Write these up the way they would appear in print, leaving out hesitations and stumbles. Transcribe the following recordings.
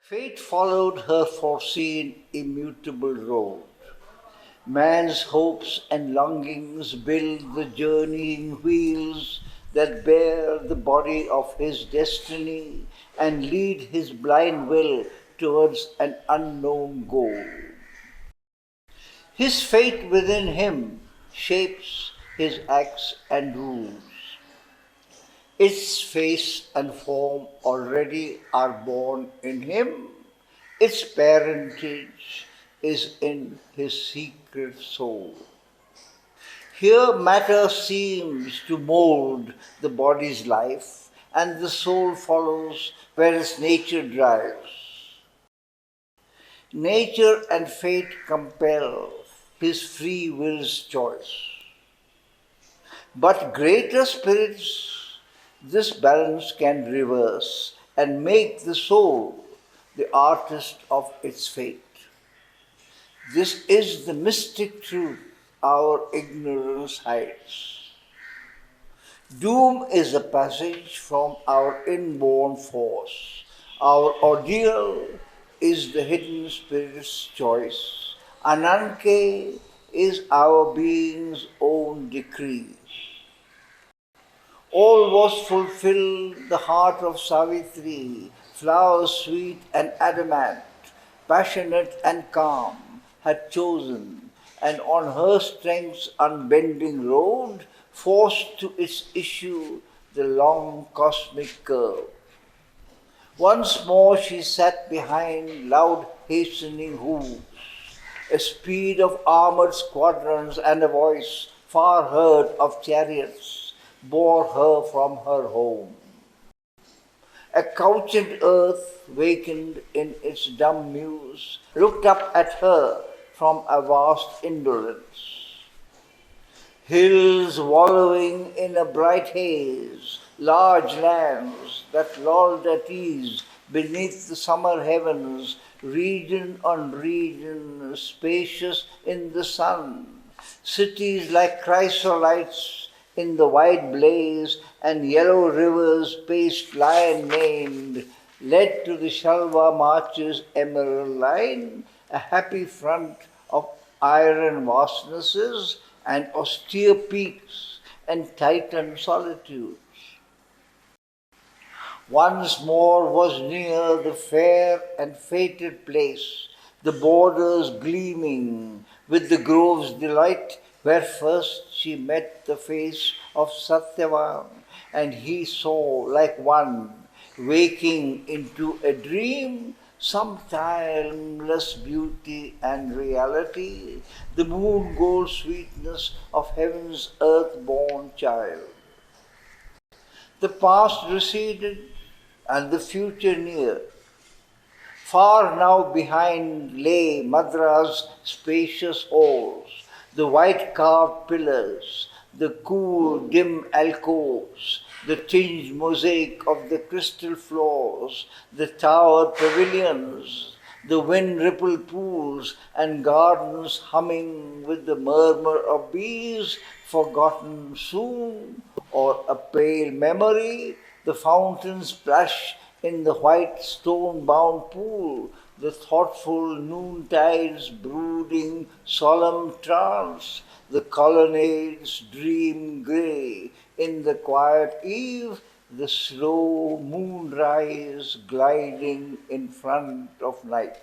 Fate followed her foreseen immutable road. Man's hopes and longings build the journeying wheels that bear the body of his destiny and lead his blind will towards an unknown goal. His fate within him shapes his acts and rules. Its face and form already are born in him. Its parentage is in his secret soul. Here matter seems to mold the body's life, and the soul follows where its nature drives. Nature and fate compel his free will's choice. But greater spirits this balance can reverse and make the soul the artist of its fate. This is the mystic truth our ignorance hides. Doom is a passage from our inborn force. Our ordeal is the hidden spirit's choice. Ananke is our being's own decree. All was fulfilled the heart of Savitri, flower sweet and adamant, passionate and calm, had chosen, and on her strength's unbending road, forced to its issue the long cosmic curve. Once more she sat behind loud hastening hoofs, a speed of armored squadrons and a voice far heard of chariots bore her from her home. A couchant earth, wakened in its dumb muse, looked up at her from a vast indolence. Hills wallowing in a bright haze, large lands that lolled at ease beneath the summer heavens, region on region, spacious in the sun, cities like chrysolites in the white blaze, and yellow rivers paced lion-maned, led to the Shalva marches emerald line, a happy front of iron vastnesses and austere peaks and Titan solitudes. Once more was near the fair and fated place, the borders gleaming with the grove's delight, where first she met the face of Satyavan, and he saw like one waking into a dream some timeless beauty and reality, the moon gold sweetness of heaven's earth-born child. The past receded and the future near. Far now behind lay Madra's spacious halls, the white carved pillars, the cool dim alcoves, the tinged mosaic of the crystal floors, the towered pavilions, the wind-rippled pools and gardens humming with the murmur of bees, forgotten soon, or a pale memory, the fountains splash in the white stone-bound pool, the thoughtful noontide's brooding solemn trance, the colonnades dream grey in the quiet eve, the slow moonrise gliding in front of night.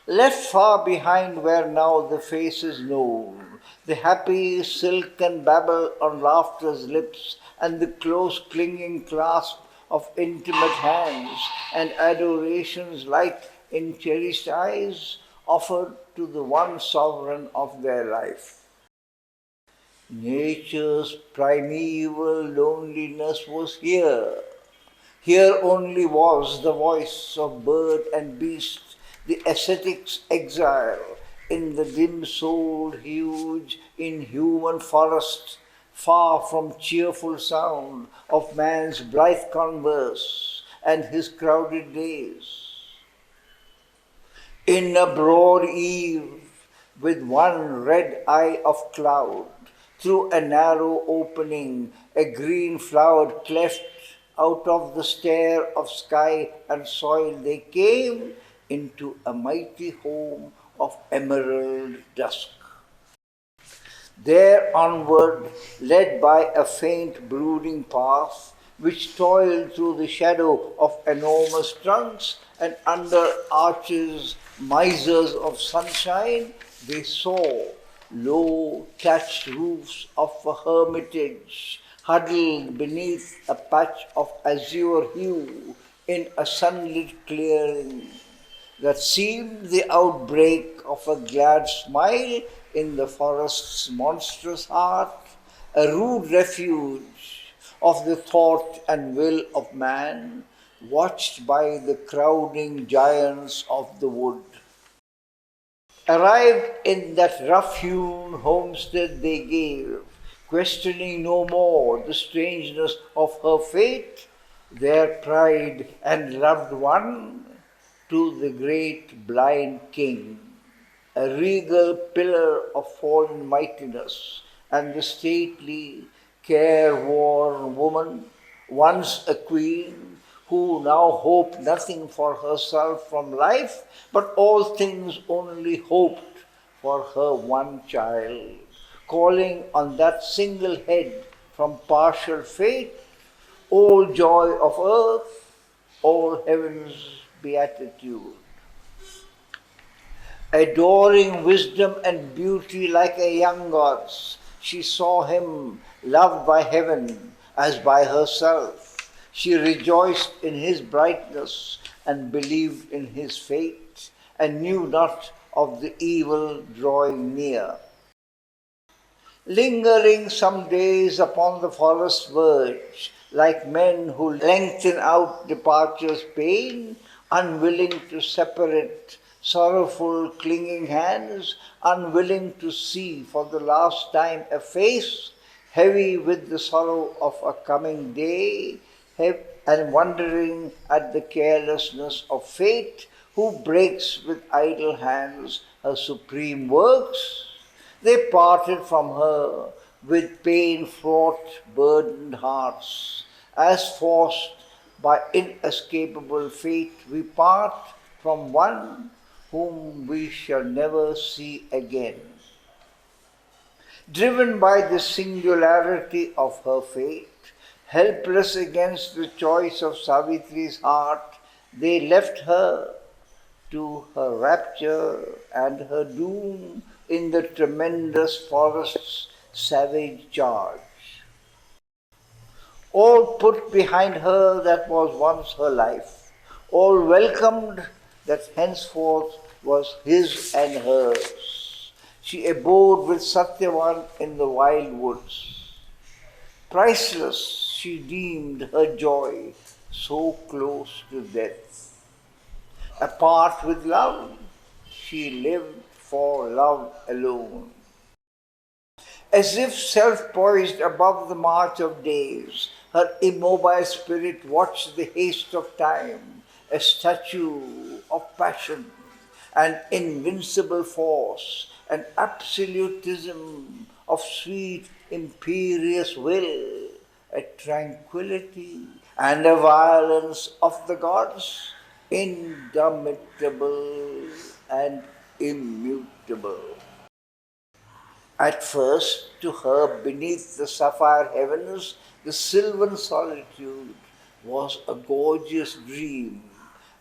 Left far behind where now the face is known, the happy silken babble on laughter's lips, and the close clinging clasp of intimate hands, and adoration's light in cherished eyes, offered to the one sovereign of their life. Nature's primeval loneliness was here. Here only was the voice of bird and beast, the ascetic's exile in the dim-souled, huge, inhuman forest, far from cheerful sound of man's blithe converse and his crowded days. In a broad eve, with one red eye of cloud, through a narrow opening, a green-flowered cleft out of the stair of sky and soil they came into a mighty home of emerald dusk. There onward, led by a faint brooding path, which toiled through the shadow of enormous trunks and under arches, misers of sunshine, they saw low thatched roofs of a hermitage huddled beneath a patch of azure hue in a sunlit clearing that seemed the outbreak of a glad smile in the forest's monstrous heart, a rude refuge of the thought and will of man, watched by the crowding giants of the wood. Arrived in that rough-hewn homestead they gave, questioning no more the strangeness of her fate, their pride and loved one, to the great blind king, a regal pillar of fallen mightiness, and the stately, careworn woman, once a queen, who now hoped nothing for herself from life, but all things only hoped for her one child, calling on that single head from partial fate, all joy of earth, all heaven's beatitude. Adoring wisdom and beauty like a young god's, she saw him loved by heaven as by herself. She rejoiced in his brightness and believed in his fate, and knew not of the evil drawing near. Lingering some days upon the forest verge, like men who lengthen out departure's pain, unwilling to separate sorrowful clinging hands, unwilling to see for the last time a face heavy with the sorrow of a coming day, and wondering at the carelessness of fate, who breaks with idle hands her supreme works, they parted from her with pain-fraught, burdened hearts, as forced by inescapable fate we part from one whom we shall never see again. Driven by the singularity of her fate, helpless against the choice of Savitri's heart, they left her to her rapture and her doom in the tremendous forest's savage charge. All put behind her that was once her life, all welcomed that henceforth was his and hers. She abode with Satyavan in the wild woods. Priceless she deemed her joy, so close to death. Apart with love, she lived for love alone. As if self-poised above the march of days, her immobile spirit watched the haste of time, a statue of passion, an invincible force, an absolutism of sweet, imperious will, a tranquility and a violence of the gods, indomitable and immutable. At first, to her, beneath the sapphire heavens, the sylvan solitude was a gorgeous dream,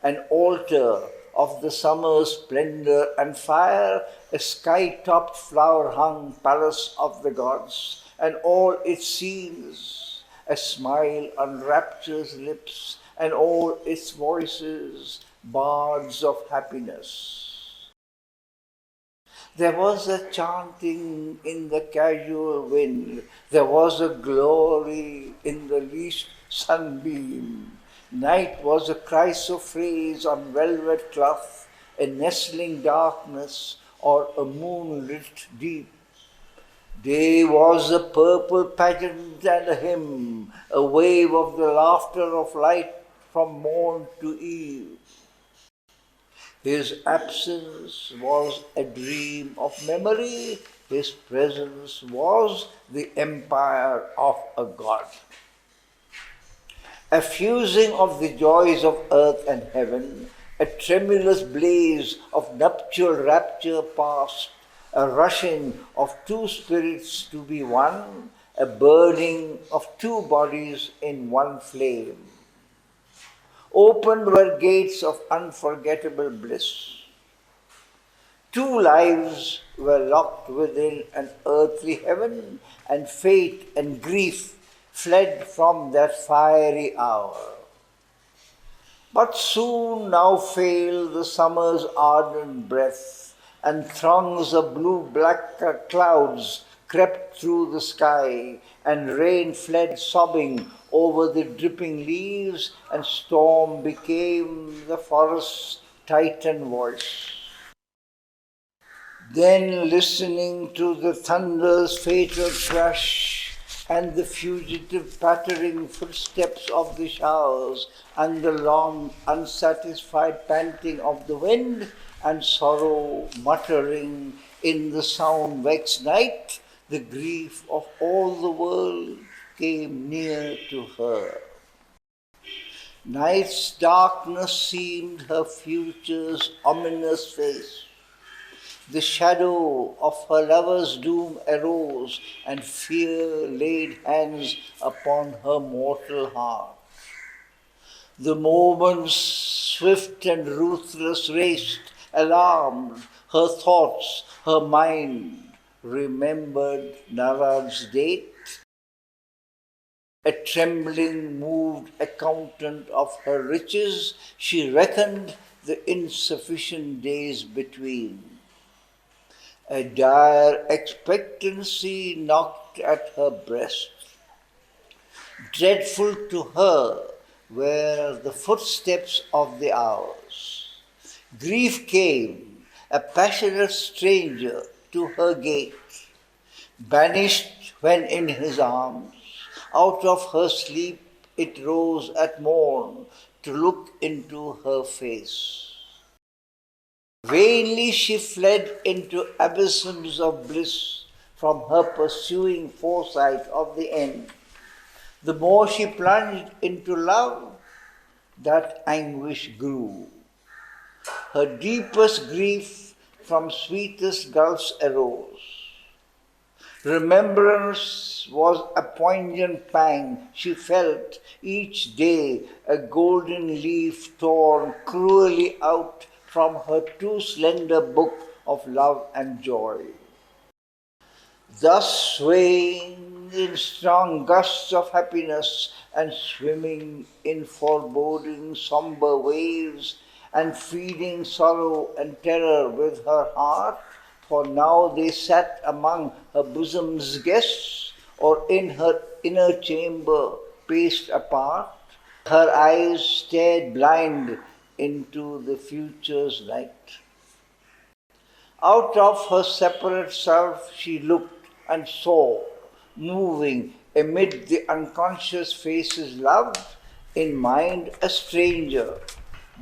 an altar of the summer's splendor and fire, a sky-topped flower-hung palace of the gods, and all its scenes, a smile on rapture's lips, and all its voices, bards of happiness. There was a chanting in the casual wind. There was a glory in the least sunbeam. Night was a chrysoprase on velvet cloth, a nestling darkness or a moonlit deep. Day was a purple pageant and a hymn, a wave of the laughter of light from morn to eve. His absence was a dream of memory. His presence was the empire of a god. a fusing of the joys of earth and heaven, a tremulous blaze of nuptial rapture past, a rushing of two spirits to be one, a burning of two bodies in one flame. Opened were gates of unforgettable bliss. Two lives were locked within an earthly heaven, and fate and grief fled from that fiery hour. But soon now failed the summer's ardent breath, and throngs of blue-black clouds crept through the sky, and rain fled sobbing over the dripping leaves, and storm became the forest's titan voice. Then, listening to the thunder's fatal crash and the fugitive pattering footsteps of the showers and the long unsatisfied panting of the wind and sorrow muttering in the sound-vexed night, the grief of all the world came near to her. Night's darkness seemed her future's ominous face. The shadow of her lover's doom arose, and fear laid hands upon her mortal heart. The moments, swift and ruthless, raced, alarmed. Her thoughts, her mind remembered Narad's date. A trembling, moved accountant of her riches, she reckoned the insufficient days between. A dire expectancy knocked at her breast. Dreadful to her were the footsteps of the hours. Grief came, a passionate stranger, to her gate, banished when in his arms. Out of her sleep it rose at morn to look into her face. Vainly she fled into abysms of bliss from her pursuing foresight of the end. The more she plunged into love, that anguish grew. Her deepest grief from sweetest gulfs arose. Remembrance was a poignant pang she felt each day, a golden leaf torn cruelly out from her too slender book of love and joy. Thus swaying in strong gusts of happiness and swimming in foreboding somber waves and feeding sorrow and terror with her heart, for now they sat among her bosom's guests or in her inner chamber paced apart. Her eyes stared blind into the future's night. Out of her separate self she looked and saw, moving amid the unconscious faces loved, in mind a stranger,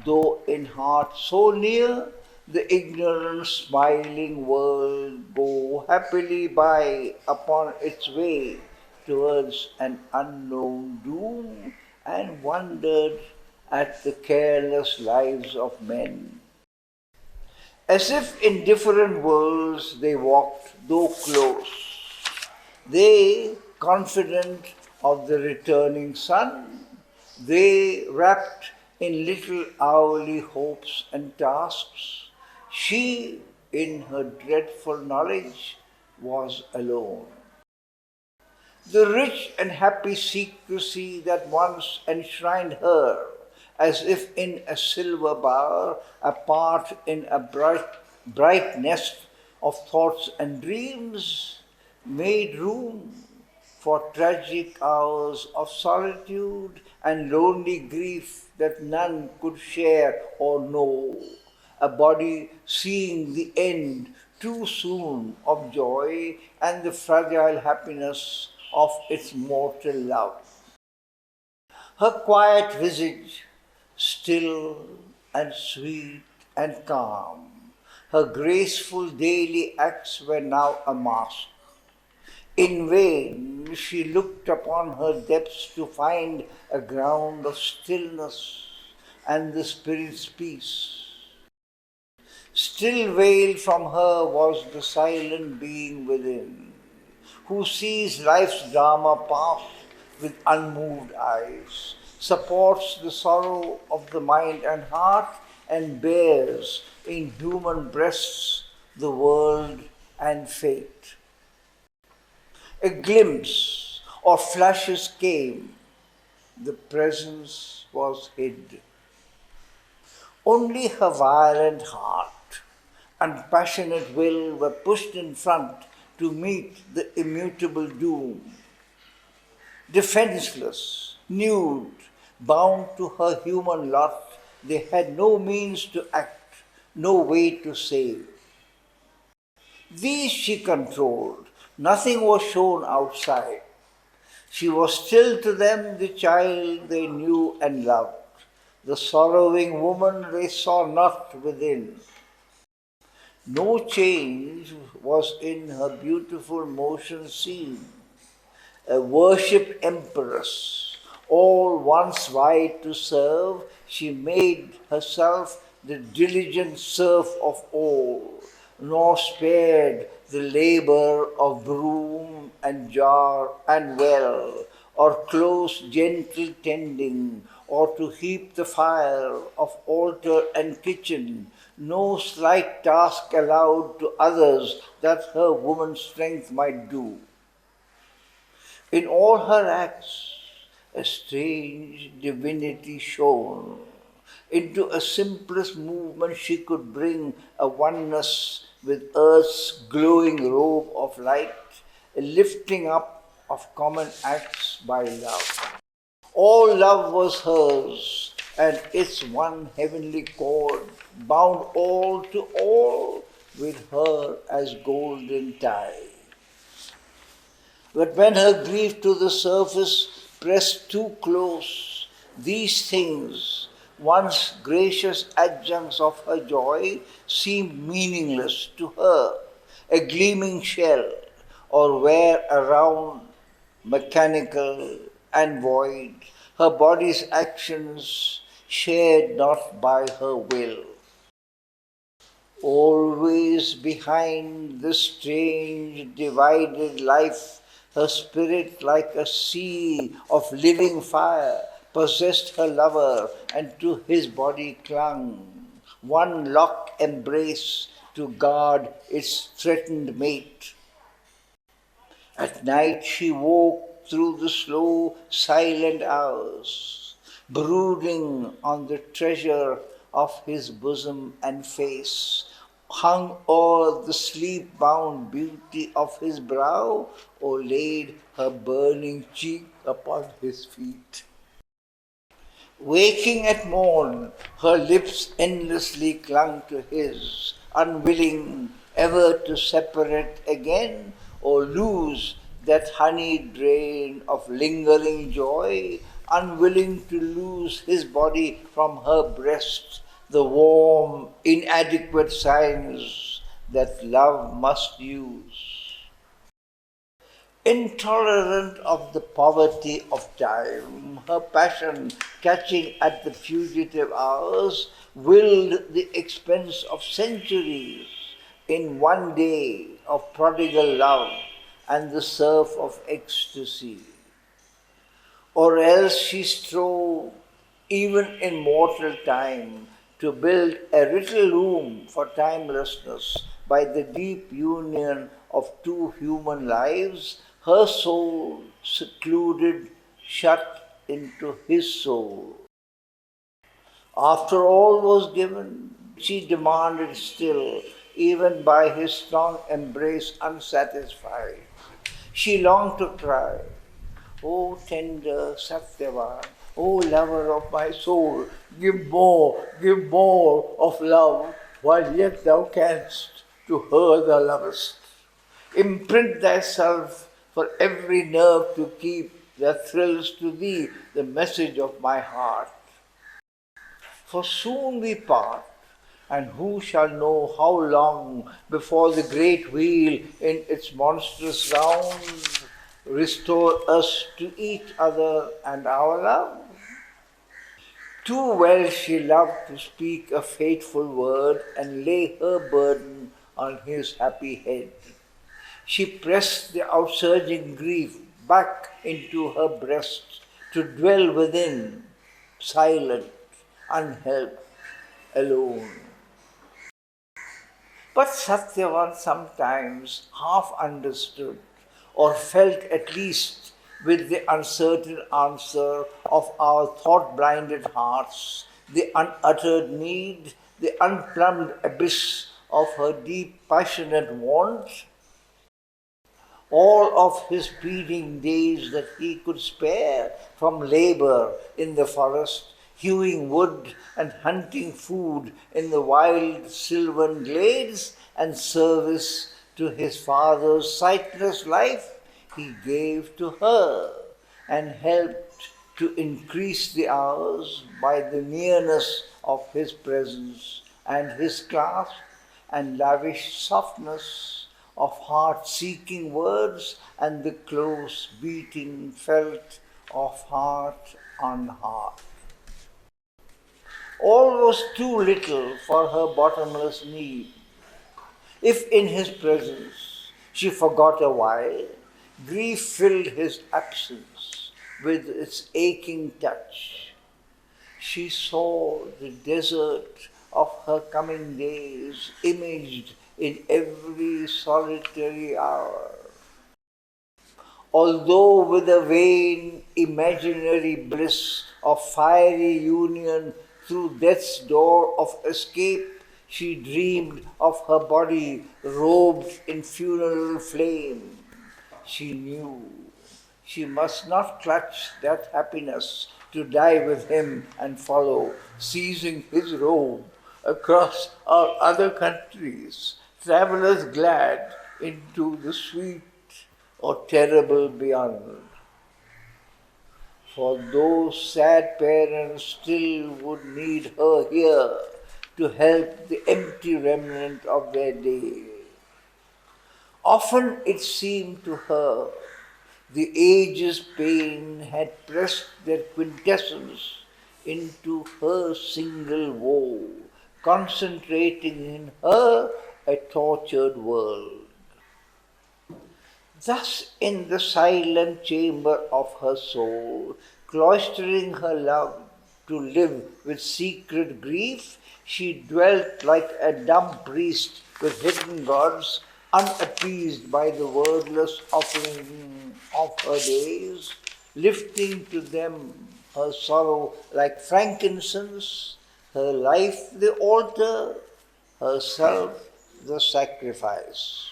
though in heart so near, the ignorant smiling world go happily by upon its way towards an unknown doom, and wondered at the careless lives of men. As if in different worlds they walked, though close. They, confident of the returning sun, they wrapped in little hourly hopes and tasks. She, in her dreadful knowledge, was alone. The rich and happy secrecy that once enshrined her, as if in a silver bower, apart in a bright nest of thoughts and dreams, made room for tragic hours of solitude and lonely grief that none could share or know, a body seeing the end too soon of joy and the fragile happiness of its mortal love. Her quiet visage, still and sweet and calm, her graceful daily acts were now a mask. In vain she looked upon her depths to find a ground of stillness and the spirit's peace. Still veiled from her was the silent being within, who sees life's drama pass with unmoved eyes, supports the sorrow of the mind and heart, and bears in human breasts the world and fate. A glimpse or flashes came, the presence was hid. Only her violent heart and passionate will were pushed in front to meet the immutable doom. Defenseless, nude, bound to her human lot, they had no means to act, no way to save. These she controlled, nothing was shown outside. She was still to them the child they knew and loved, the sorrowing woman they saw not within. No change was in her beautiful motion seen. A worshipped empress, all once vowed to serve, she made herself the diligent serf of all, nor spared the labor of broom and jar and well, or close gentle tending, or to heap the fire of altar and kitchen. No slight task allowed to others that her woman's strength might do. In all her acts, a strange divinity shone. Into a simplest movement she could bring a oneness with earth's glowing robe of light, a lifting up of common acts by love. All love was hers, and its one heavenly cord bound all to all with her as golden tie. But when her grief to the surface pressed too close, these things, once gracious adjuncts of her joy, seemed meaningless to her, a gleaming shell, or were around mechanical and void, her body's actions shared not by her will. Always behind this strange divided life, her spirit like a sea of living fire possessed her lover and to his body clung, one lock embrace to guard its threatened mate. At night she woke through the slow, silent hours, brooding on the treasure of his bosom and face, hung o'er the sleep-bound beauty of his brow, or laid her burning cheek upon his feet. Waking at morn, her lips endlessly clung to his, unwilling ever to separate again or lose that honeyed drain of lingering joy, unwilling to lose his body from her breast, the warm, inadequate signs that love must use. Intolerant of the poverty of time, her passion, catching at the fugitive hours, willed the expense of centuries in one day of prodigal love and the surf of ecstasy. Or else she strove, even in mortal time, to build a little room for timelessness by the deep union of two human lives, her soul secluded, shut into his soul. After all was given, she demanded still, even by his strong embrace unsatisfied. She longed to cry, "O tender Satyavan, O lover of my soul, give more of love, while yet thou canst to her thou lovest. Imprint thyself for every nerve to keep that thrills to thee the message of my heart. For soon we part, and who shall know how long before the great wheel in its monstrous round restore us to each other and our love? Too well she loved to speak a fateful word and lay her burden on his happy head. She pressed the outsurging grief back into her breast to dwell within, silent, unhelped, alone. But Satyavan sometimes half understood, or felt at least with the uncertain answer of our thought blinded hearts, the unuttered need, the unplumbed abyss of her deep passionate want. All of his pleading days that he could spare from labor in the forest, hewing wood and hunting food in the wild sylvan glades, and service to his father's sightless life, he gave to her and helped to increase the hours by the nearness of his presence and his clasp and lavish softness of heart-seeking words and the close beating felt of heart on heart. All was too little for her bottomless need. If in his presence she forgot a while, grief filled his absence with its aching touch. She saw the desert of her coming days imaged in every solitary hour. Although with a vain imaginary bliss of fiery union through death's door of escape, she dreamed of her body robed in funeral flame. She knew she must not clutch that happiness to die with him and follow, seizing his robe across our other countries, travelers glad into the sweet or terrible beyond. For those sad parents still would need her here to help the empty remnant of their day. Often it seemed to her the age's pain had pressed their quintessence into her single woe, concentrating in her a tortured world. Thus, in the silent chamber of her soul, cloistering her love to live with secret grief, she dwelt like a dumb priest with hidden gods, unappeased by the wordless offering of her days, lifting to them her sorrow like frankincense, her life the altar, herself the sacrifice.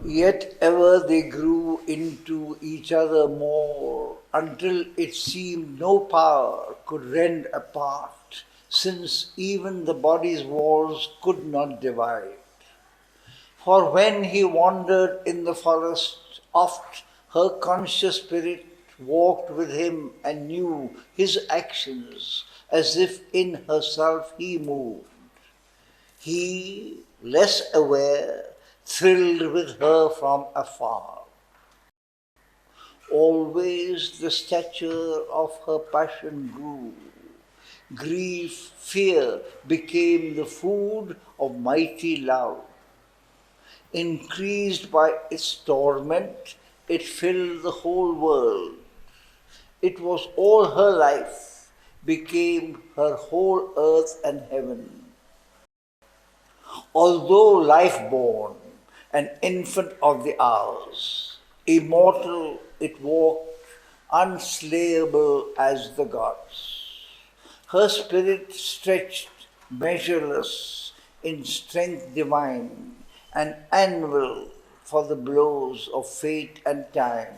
Yet ever they grew into each other more, until it seemed no power could rend apart, since even the body's walls could not divide. For when he wandered in the forest, oft her conscious spirit walked with him and knew his actions, as if in herself he moved. He, less aware, thrilled with her from afar. Always the stature of her passion grew. Grief, fear became the food of mighty love. Increased by its torment, it filled the whole world. It was all her life, became her whole earth and heaven. Although life-born, an infant of the hours, immortal it walked, unslayable as the gods. Her spirit stretched measureless in strength divine, and anvil for the blows of fate and time.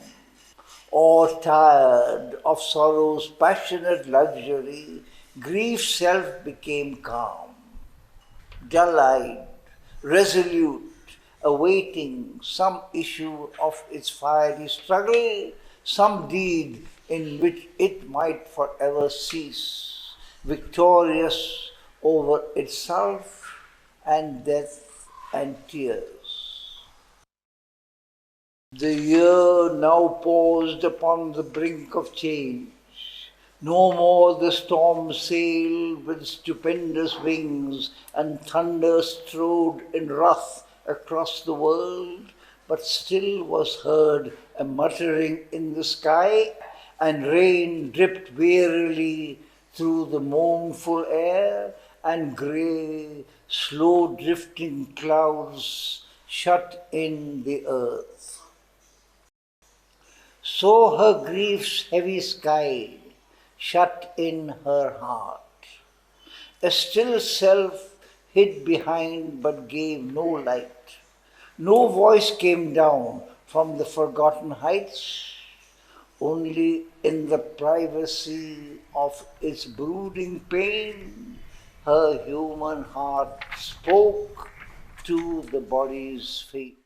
Or tired of sorrow's passionate luxury, grief's self became calm, dull-eyed, resolute, awaiting some issue of its fiery struggle, some deed in which it might forever cease, victorious over itself and death and tears. The year now paused upon the brink of change. No more the storm sailed with stupendous wings, and thunder strode in wrath across the world, but still was heard a muttering in the sky, and rain dripped wearily through the mournful air, and grey, slow drifting clouds shut in the earth. So her grief's heavy sky shut in her heart. A still self hid behind but gave no light. No voice came down from the forgotten heights. Only in the privacy of its brooding pain, her human heart spoke to the body's fate.